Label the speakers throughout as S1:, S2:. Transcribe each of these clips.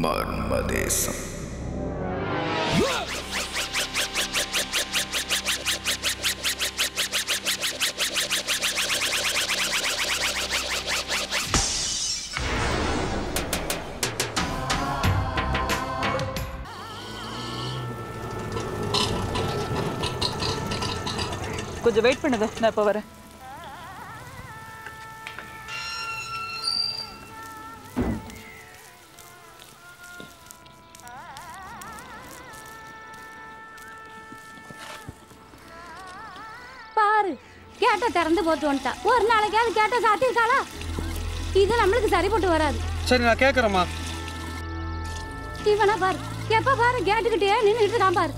S1: மர்மதேசம்.
S2: கொஞ்சம் வெயிட் பண்ணுங்க, நான் இப்ப வரேன்.
S3: பாரு, கேட்ட திறந்து போட்டு வந்துட்டா. ஒரு நாளைக்காவது கேட்ட சாத்திருக்காளா? இது நம்மளுக்கு சரிப்பட்டு வராது.
S4: சரி, நான் கேட்கறேம்மா.
S3: இவனா பாரு, எப்ப பாரு கேட்டுக்கிட்டே நின்றுட்டு இருக்கான் பாரு.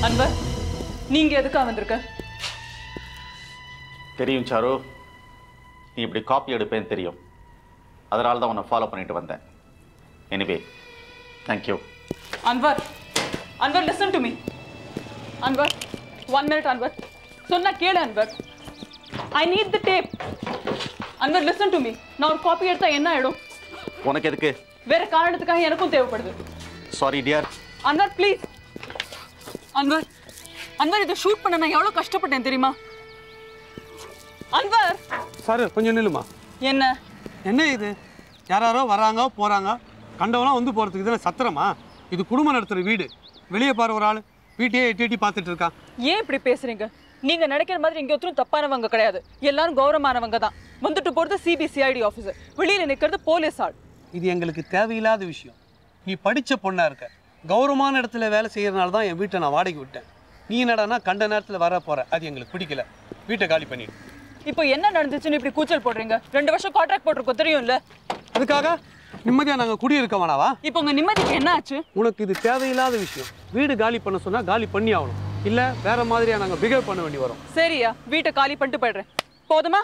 S2: அன்பர், நீங்க எதுக்கா வந்திருக்க?
S5: தெரியும் சாரு, நீ இப்படி காப்பி எடுப்பேன்னு தெரியும். அதனால தான் உன்னை ஃபாலோ பண்ணிட்டு வந்தேன். Anyway, thank you.
S2: Anwar, Anwar, listen to me. Anwar, 1 minute Anwar. சொன்னா கேளு Anwar. I need the tape. Anwar, listen to me. நான் ஒரு காப்பி எடுத்தா என்ன ஆயிடும்?
S5: உனக்கு எதுக்கு?
S2: வேற காரணத்துக்காக எனக்கும் தேவைப்படுது.
S5: Sorry dear.
S2: Anwar, please. Anwar, Anwar, இதை ஷூட் பண்ண நான் எவ்வளவு கஷ்டப்பட்டேன் தெரியுமா? அன்வர்
S4: சார், கொஞ்சம் நில்லுமா.
S2: என்ன
S4: என்ன இது? யாரோ வராங்க போறாங்க, கண்டவெல்லாம் வந்து போறதுக்கு இதெல்லாம் சத்திரமா? இது குடும்பம் நடத்துற வீடு. வெளியே பாரு, ஒரு ஆள் வீட்டையே எட்டி பார்த்துட்டு இருக்கான்.
S2: ஏன் இப்படி பேசுறீங்க? நீங்க நினைக்கிற மாதிரி இங்க ஒருத்தரும் தப்பானவங்க கிடையாது. எல்லாரும் கௌரவமானவங்க தான். வந்துட்டு போறது சிபிசிஐடி ஆஃபீஸர், வெளியில நிக்கிறது போலீஸ் ஆள்.
S4: இது எங்களுக்கு தேவையில்லாத விஷயம். நீ படிச்ச பொண்ணா இருக்க, கௌரவமான இடத்துல வேலை செய்யறதுனால தான் என் வீட்டை நான் வாடகை விட்டேன். நீ என்னடானா கண்ட நேரத்தில் வர போற, அது எங்களுக்கு பிடிக்கல. வீட்டை காலி பண்ணிடு.
S2: இப்போ என்ன நடந்துச்சுன்னு இப்படி கூச்சல் போடுறீங்க? 2 வருஷம் கான்ட்ராக்ட் போட்டிருக்கோம், தெரியும்ல?
S4: அதுக்காக நிம்மதியா நாங்கள் குடியிருக்க வேணாவா?
S2: இப்போ உங்க நிம்மதிக்கு என்ன ஆச்சு?
S4: உனக்கு இது தேவையில்லாத விஷயம். வீடு காலி பண்ண சொன்னா காலி பண்ணி ஆகணும், இல்ல வேற மாதிரியா நாங்கள் பிஹேவ் பண்ண வேண்டி வரும்.
S2: சரியா, வீட்டை காலி பண்ணிட்டு போயிடுறேன். போதுமா?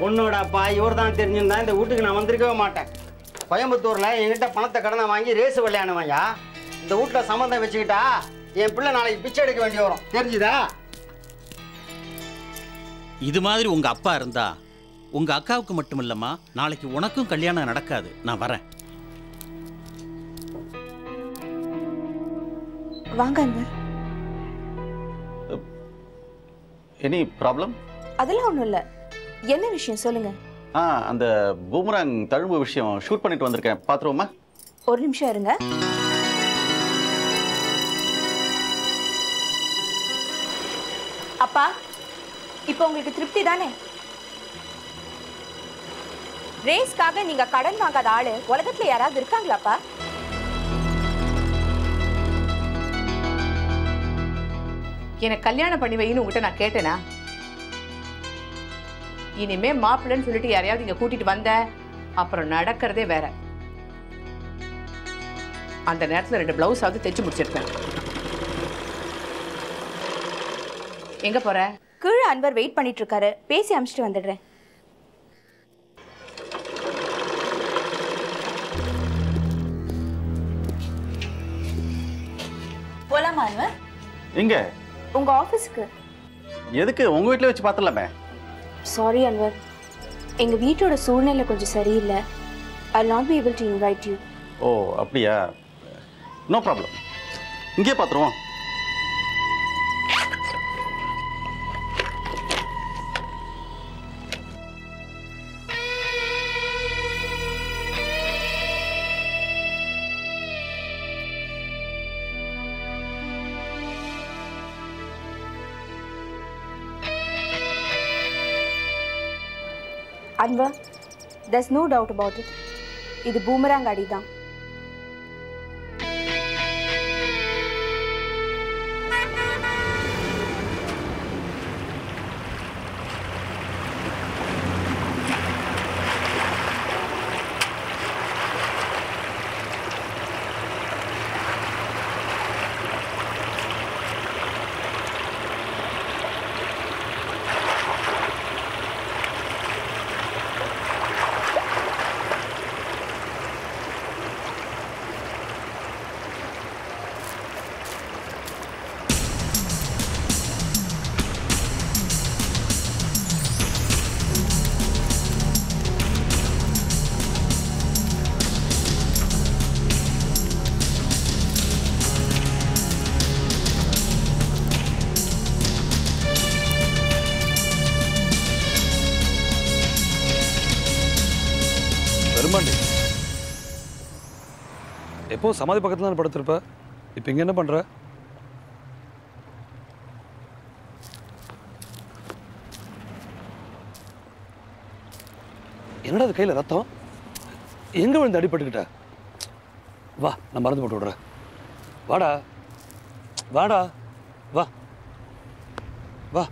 S6: பொண்ணோட அப்பா இவர் தான் தெரிஞ்சிருந்தா இந்த வீட்டுக்கு நான் வந்திருக்கவே மாட்டேன். கோயம்புத்தூரில் என்கிட்ட பணத்தை கடனை வாங்கி ரேஸு விளையாடுவையா. இந்த வீட்டில் சம்மந்தம் வச்சுக்கிட்டா என் பிள்ளை நாளைக்கு பிச்சை எடுக்க வேண்டி வரும், தெரிஞ்சுதா?
S7: இது மாதிரி உங்க அப்பா இருந்தா உங்க அக்காவுக்கு மட்டும் இல்லம்மா, நாளைக்கு உனக்கும் கல்யாணம் நடக்காது. நான் வரேன்.
S8: வாங்க அன்வர்.
S5: Any problem?
S8: அதெல்லாம் ஒன்றும் இல்லை. என்ன விஷயம் சொல்லுங்க.
S5: அந்த பூமராங் தழும்பு விஷயம் ஷூட் பண்ணிட்டு வந்திருக்கேன், பார்த்துருவோமா?
S8: ஒரு நிமிஷம் இருங்க. அப்பா, இப்போ உங்களுக்கு திருப்தி தானே? ரேஸ்க்காக நீங்க கடன் வாங்காத ஆளு உலகத்துல யாராவது இருக்காங்களாப்பா?
S9: எனக்கு கல்யாணம் பண்ணி வைன்னு உங்ககிட்ட நான் கேட்டேனா? இனிமே மாப்பிள்ளைன்னு சொல்லிட்டு யாரையாவது இங்க கூட்டிட்டு வந்த அப்புறம் நடக்கிறதே வேற. அந்த நேரத்தில் 2 பிளவுஸாவது தைச்சு முடிச்சிருப்பேன். எங்க போற?
S8: கீழே அன்வர் வெயிட் பண்ணிட்டு இருக்காரு, பேசி அனுப்பிச்சிட்டு வந்துடுறேன். போலாமா அன்வர்?
S5: எங்க?
S8: உங்க ஆஃபீஸுக்கு.
S5: எதுக்கு? உங்க வீட்டில் வச்சு பார்த்துலாமே.
S8: சாரி அன்வர், எங்க வீட்டோட சூழ்நிலை கொஞ்சம் சரியில்லை. I'll not be able to invite you.
S5: ஓ அப்படியா? நோ ப்ராப்ளம், இங்கே பார்த்துருவோம்.
S8: Anwar, there's no doubt about it. இது பூமராங் அடி தான்.
S1: எப்போ சமாதி பக்கத்துல தான் படுத்திருப்ப, இப்போ இங்க என்ன பண்ற? என்னடா அது கையில ரத்தம்? எங்க விழுந்து அடிபட்டுக்கிட்ட? வா, நான் மருந்து போட்டு விடுறேன். வாடா வாடா வா வா.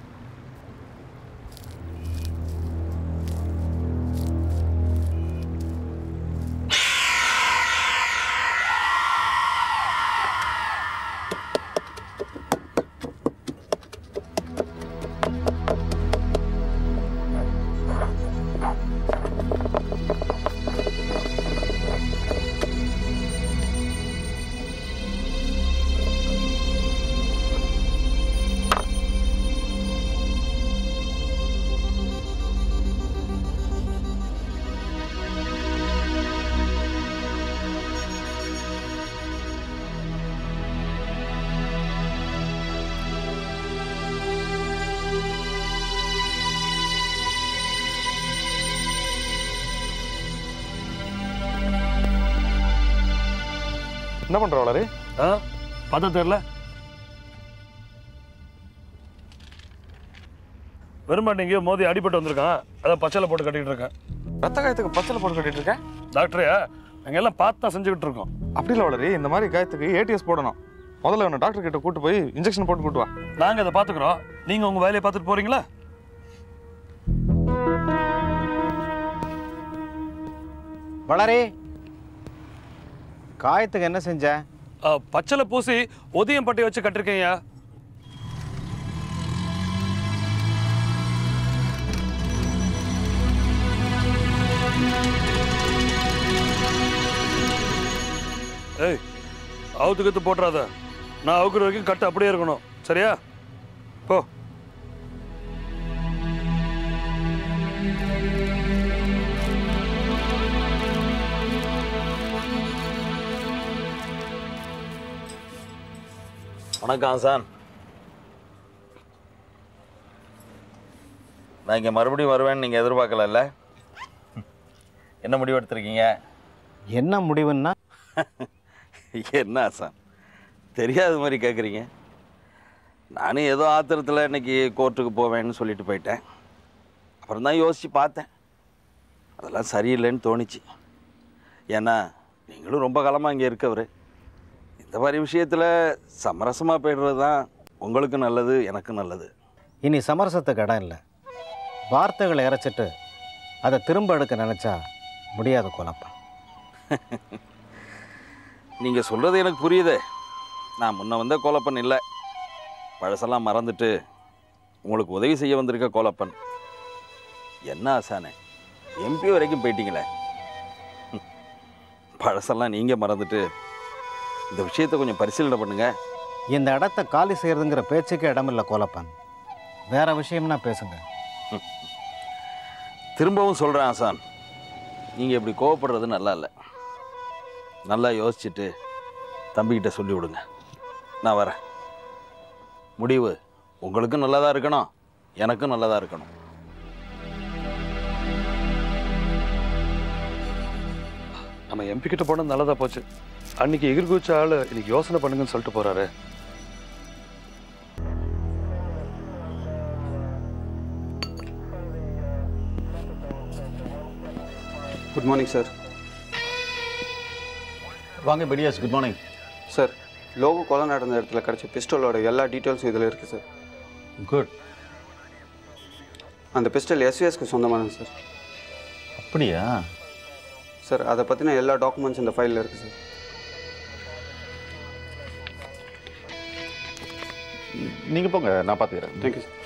S10: என்ன பண்ற வளரு?
S1: பார்த்தா தெரியல. வெறுமாட்டு எங்கேயோ மோதி அடிபட்டு வந்திருக்கான், அதான் பச்சளை போட்டு கட்டிட்டு இருக்கேன்.
S10: ரத்த காயத்துக்கு பச்சளை போட்டு கட்டிட்டு இருக்கேன்?
S1: டாக்டரையா நாங்கள் எல்லாம் பார்த்து தான் செஞ்சுக்கிட்டு இருக்கோம்.
S10: அப்படி இல்லை வளரு, இந்த மாதிரி காயத்துக்கு ATS போடணும். முதல்ல அவனை டாக்டர் கிட்ட கூட்டு போய் இன்ஜெக்ஷன் போட்டு கூட்டு வா.
S1: நாங்கள் அதை பார்த்துக்குறோம், நீங்கள் உங்கள் வேலையை பார்த்துட்டு போறீங்களா?
S6: வளரே, காயத்துக்கு என்ன செஞ்ச?
S1: பச்சளை பூசி ஒதியம் பட்டி வச்சு கட்டிருக்கேன்யா. ஏய், அவுத்துக்கத்து போட்டுறாத. நான் அவுக்குற வரைக்கும் கட்டு அப்படியே இருக்கணும், சரியா? போ.
S5: வணக்கம் ஆசான். நான் இங்கே மறுபடியும் வருவேன்னு நீங்கள் எதிர்பார்க்கல. என்ன முடிவு எடுத்திருக்கீங்க?
S6: என்ன முடிவுன்னா?
S5: என்ன ஆசான் தெரியாத மாதிரி கேட்குறீங்க? நானும் ஏதோ ஆத்திரத்தில் இன்னைக்கு கோர்ட்டுக்கு போவேன்னு சொல்லிட்டு போயிட்டேன். அப்புறம் தான் யோசித்து பார்த்தேன், அதெல்லாம் சரியில்லைன்னு தோணுச்சு. ஏன்னா நீங்களும் ரொம்ப காலமாக இங்கே இருக்கவர். இந்த மாதிரி விஷயத்தில் சமரசமாக போய்டுறது தான் உங்களுக்கு நல்லது, எனக்கு நல்லது.
S6: இனி சமரசத்துக்கு இடம் இல்லை. வார்த்தைகளை இறைச்சிட்டு அதை திரும்ப எடுக்க நினச்சா முடியாத குழப்பம்.
S5: நீங்கள் சொல்கிறது எனக்கு புரியுது. நான் முன்ன வந்த கோலப்பன் இல்லை, பழசெல்லாம் மறந்துட்டு உங்களுக்கு உதவி செய்ய வந்திருக்க கோலப்பன். என்ன ஆசானே, எம்பி வரைக்கும் போயிட்டீங்களே. பழசெல்லாம் நீங்கள் மறந்துட்டு இந்த விஷயத்தை கொஞ்சம் பரிசீலனை பண்ணுங்க.
S6: இந்த இடத்த காலி செய்யறதுங்கிற பேச்சுக்கு இடமில்லை கோலப்பன். வேற விஷயம்னா பேசுங்க.
S5: திரும்பவும் சொல்கிறேன் ஆசான், நீங்கள் இப்படி கோவப்படுறது நல்லா இல்லை. நல்லா யோசிச்சுட்டு தம்பிக்கிட்ட சொல்லி விடுங்க. நான் வரேன். முடிவு உங்களுக்கும் நல்லதாக இருக்கணும், எனக்கும் நல்லதாக இருக்கணும்.
S1: நம்ம எம்பி கிட்ட போனால் நல்லதா போச்சு. அன்னைக்கு எகிர்குச்ச ஆள் இன்னைக்கு யோசனை பண்ணுங்கன்னு சொல்லிட்டு போறாரு.
S11: Good morning sir.
S12: வாங்க பிடிஎஸ், குட் மார்னிங்
S11: சார். லோகோ கொலை நடந்த இடத்துல கிடச்ச பிஸ்டலோட எல்லா டீட்டெயில்ஸும் இதில் இருக்குது சார்.
S12: குட்.
S11: அந்த பிஸ்டல் எஸ்விஎஸ்க்கு சொந்தமானது சார்.
S12: அப்படியா
S11: சார்? அதை பற்றின எல்லா டாக்குமெண்ட்ஸ் இந்த ஃபைலில் இருக்குது சார்.
S12: நீங்கள் போங்க, நான் பார்த்துக்கிறேன்.
S11: Thank you sir.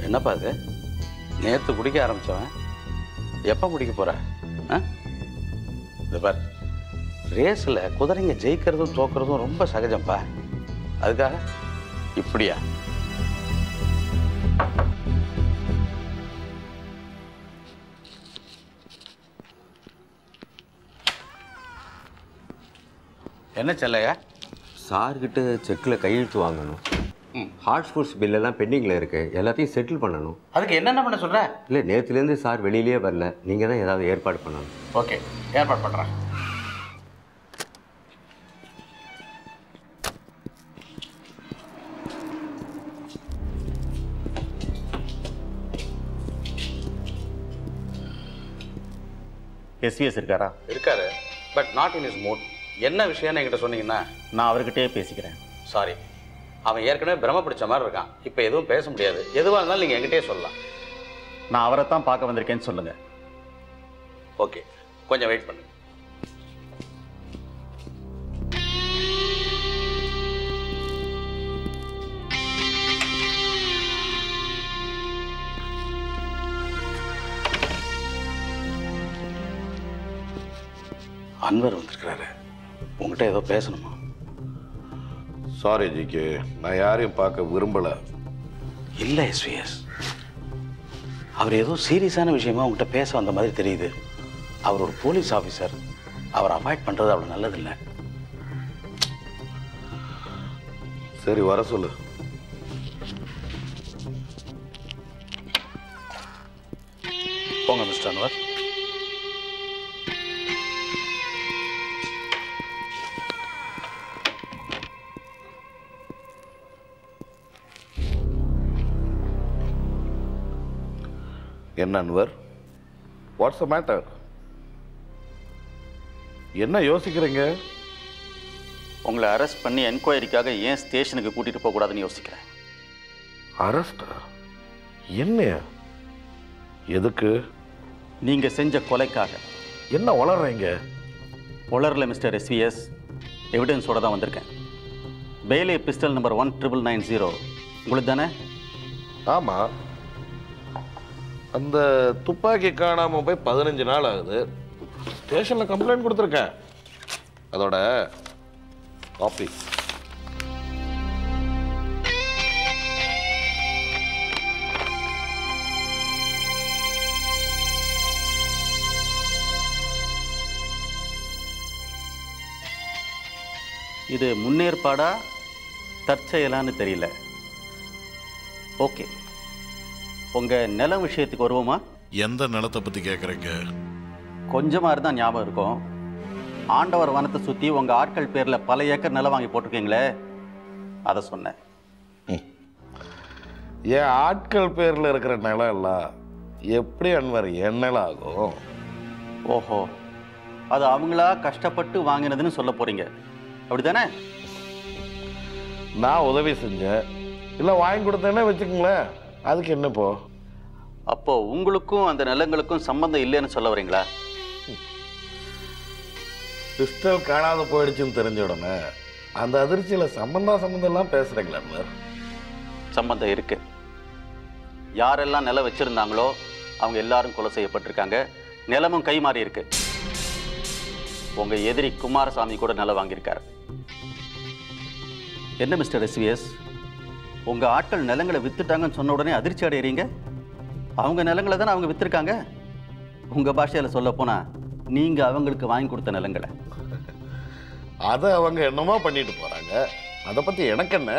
S5: என்னப்பா இது? நேற்று குடிக்க ஆரம்பித்தவன் எப்போ முடிக்க போகிற? இது பார், ரேஸில் குதிரைங்க ஜெயிக்கிறதும் தோக்கிறதும் ரொம்ப சகஜம்ப்பா. அதுக்காக இப்படியா? என்ன செல்லையா?
S13: சார்கிட்ட செக்கில் கையெழுத்து வாங்கணும். ஹார்ட் ஸ்போர்ட்ஸ் பில்லெல்லாம் பெண்டிங்கில் இருக்குது, எல்லாத்தையும் செட்டில் பண்ணணும்.
S5: அதுக்கு என்னென்ன பண்ண சொல்கிற?
S13: இல்லை, நேற்றுலேருந்து சார் வெளியிலே வரல, நீங்கள் தான் ஏதாவது ஏற்பாடு பண்ணணும்.
S5: ஓகே, ஏற்பாடு பண்ணுறேன்.
S7: எஸ்விஎஸ் இருக்காரா?
S5: இருக்காரு, but not in is mood. என்ன விஷயம்னு என்கிட்ட சொன்னீங்கன்னா
S7: நான் அவர்கிட்டயே பேசிக்கிறேன்.
S5: சாரி, அவன் ஏற்கனவே பிரம பிடிச்ச மாதிரி இருக்கான். இப்போ எதுவும் பேச முடியாது. எதுவாக இருந்தாலும் நீங்கள் என்கிட்டயே சொல்லலாம்.
S7: நான் அவரை தான் பார்க்க வந்திருக்கேன்னு சொல்லுங்கள்.
S5: ஓகே, கொஞ்சம் வெயிட் பண்ணுங்க. அன்வர் வந்திருக்கிறாரு, உங்கள்கிட்ட ஏதோ பேசணுமா?
S14: சாரி ஜிக்கு, நான் யாரையும் பார்க்க விரும்பலை.
S5: இல்லை எஸ்விஎஸ், அவர் ஏதோ சீரியஸான விஷயமா உங்கள்கிட்ட பேச வந்த மாதிரி தெரியுது. அவர் ஒரு போலீஸ் ஆஃபீஸர், அவர் அவாய்ட் பண்ணுறது அவ்வளோ நல்லதில்லை.
S14: சரி, வர சொல்லு.
S5: போங்க மிஸ்டர் அன்வர்.
S14: என்ன அன்வர், வாட்ஸ் த மேட்டர்? என்ன யோசிக்கிறீங்க?
S7: உங்களை அரெஸ்ட் பண்ணி என்கொயரிக்காக ஏன் ஸ்டேஷனுக்கு கூட்டிகிட்டு போகக்கூடாதுன்னு யோசிக்கிறேன்.
S14: அரெஸ்டா? என்ன? எதுக்கு?
S7: நீங்கள் செஞ்ச கொலைக்காக.
S14: என்ன வளர்றீங்க?
S7: வளரல மிஸ்டர் எஸ்விஎஸ், எவிடன்ஸோட தான் வந்திருக்கேன்.
S12: பெய்லி பிஸ்டல் நம்பர் 19990 உங்களுக்கு தானே?
S14: ஆமாம். அந்த துப்பாக்கி காணாமல் போய் 15 நாள் ஆகுது. ஸ்டேஷனில் கம்ப்ளைண்ட் கொடுத்துருக்கேன். அதோட காப்பி.
S12: இது முன்னேற்பாடா தற்செயலான்னு தெரியல. ஓகே, உங்கள் நிலம் விஷயத்துக்கு வருவோமா?
S14: எந்த நிலத்தை பற்றி கேட்குறீங்க?
S12: கொஞ்சமாக இருந்தால் ஞாபகம் இருக்கும். ஆண்டவர் வனத்தை சுற்றி உங்கள் ஆட்கள் பேரில் பல ஏக்கர் நிலம் வாங்கி போட்டிருக்கீங்களே, அதை சொன்னேன்.
S14: என் ஆட்கள் பேரில் இருக்கிற நிலம் எல்லாம் எப்படி அன்வர் என் நிலம் ஆகும்?
S12: ஓஹோ, அது அவங்களா கஷ்டப்பட்டு வாங்கினதுன்னு சொல்ல போகிறீங்க, அப்படித்தானே?
S14: நான் உதவி செஞ்சேன், இல்லை வாங்கி கொடுத்தேன்னே வச்சுக்கோங்களேன், அதுக்கு என்னப்போ?
S12: அப்போ உங்களுக்கும் அந்த நிலங்களுக்கும் சம்பந்தம் இல்லைன்னு சொல்ல வரீங்களா?
S14: பிஸ்டல் காணாத போயிடுச்சுன்னு தெரிஞ்ச உடனே அந்த அதிர்ச்சியில் சம்பந்தம் பேசுகிறீங்களா?
S12: சம்பந்தம் இருக்கு. யாரெல்லாம் நிலம் வச்சிருந்தாங்களோ அவங்க எல்லாரும் கொலை செய்யப்பட்டிருக்காங்க. நிலமும் கை மாறி இருக்கு. உங்க எதிரி குமாரசாமி கூட நிலம் வாங்கியிருக்காரு. என்ன மிஸ்டர் எஸ்விஎஸ், உங்க ஆட்கள் நிலங்களை வித்துட்டாங்கன்னு சொன்ன உடனே அதிர்ச்சி அடைகிறீங்க? அவங்க நிலங்களை தானே அவங்க வித்திருக்காங்க. உங்க பாஷையில சொல்ல போனா நீங்க அவங்களுக்கு வாங்கி கொடுத்த நிலங்களை.
S14: அதை அவங்க என்னமோ பண்ணிட்டு போறாங்க, அதை பத்தி எனக்கு என்ன?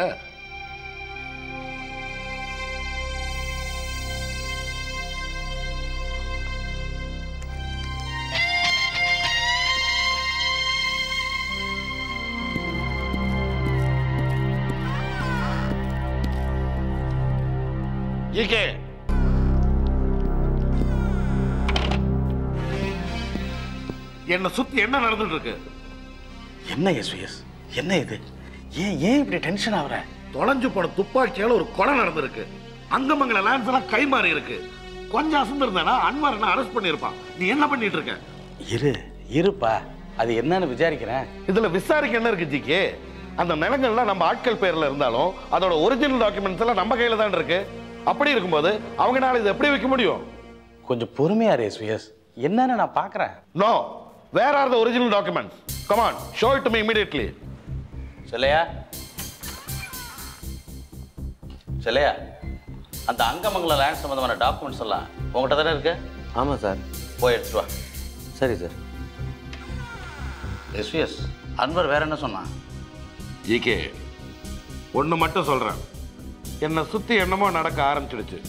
S14: என்ன சுத்தி என்ன நடந்துட்டு இருக்கு?
S1: என்ன எஸ்விஎஸ், என்ன இது? ஏன் இப்படி டென்ஷன் ஆகுற?
S14: தொலைஞ்சு போன துப்பாக்கியால ஒரு கொலை நடந்திருக்கு. அங்கமங்கல லேண்ட்ஸ் எல்லாம் கை மாறி இருக்கு. கொஞ்சம் அசந்திருந்தானா அன்வர் என்ன அரெஸ்ட் பண்ணிருப்பான். நீ என்ன பண்ணிட்டு இருக்க?
S1: இருப்பா, அது என்னன்னு விசாரிக்கிறேன்.
S14: இதுல விசாரிக்க என்ன இருக்கு ஜிகே? அந்த நிலங்கள்லாம் நம்ம ஆட்கள் பேர்ல இருந்தாலும் அதோட ஒரிஜினல் டாக்குமெண்ட்ஸ் எல்லாம் நம்ம கையில தான் இருக்கு. அப்படி இருக்கும்போது அவங்களால இதை எப்படி வைக்க முடியும்?
S1: கொஞ்சம் பொறுமையா இரு எஸ்விஎஸ், என்னன்னு நான் பார்க்கறேன்.
S14: No, where are the original documents? Come on, show it to me immediately.
S7: Chellaiah, Chellaiah, அந்த அங்கமங்கலம் லேண்ட் சம்பந்தமான டாக்குமெண்ட்ஸ் எல்லாம் உங்கள்கிட்ட தானே இருக்கு?
S13: ஆமாம் சார்.
S7: போய் எடுத்துட்டு வா.
S13: சரி சார்.
S7: எஸ்விஎஸ், அன்வர் வேற என்ன சொன்னான்?
S14: ஜிகே, ஒன்று மட்டும் சொல்கிறேன், என்னை சுற்றி என்னமோ நடக்க ஆரம்பிச்சிடுச்சு.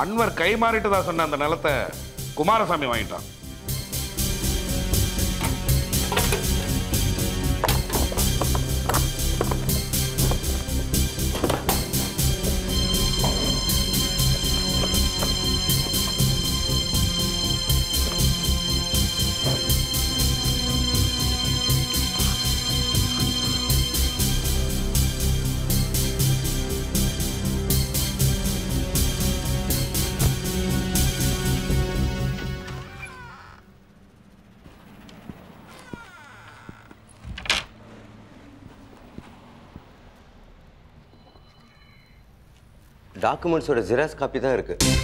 S14: அன்வர் கை மாறிட்டு தான் சொன்ன அந்த நிலத்தை குமாரசாமி வாங்கிட்டான்.
S13: டாக்குமெண்ட்ஸோட ஜெராக்ஸ் காப்பி தான் இருக்குது.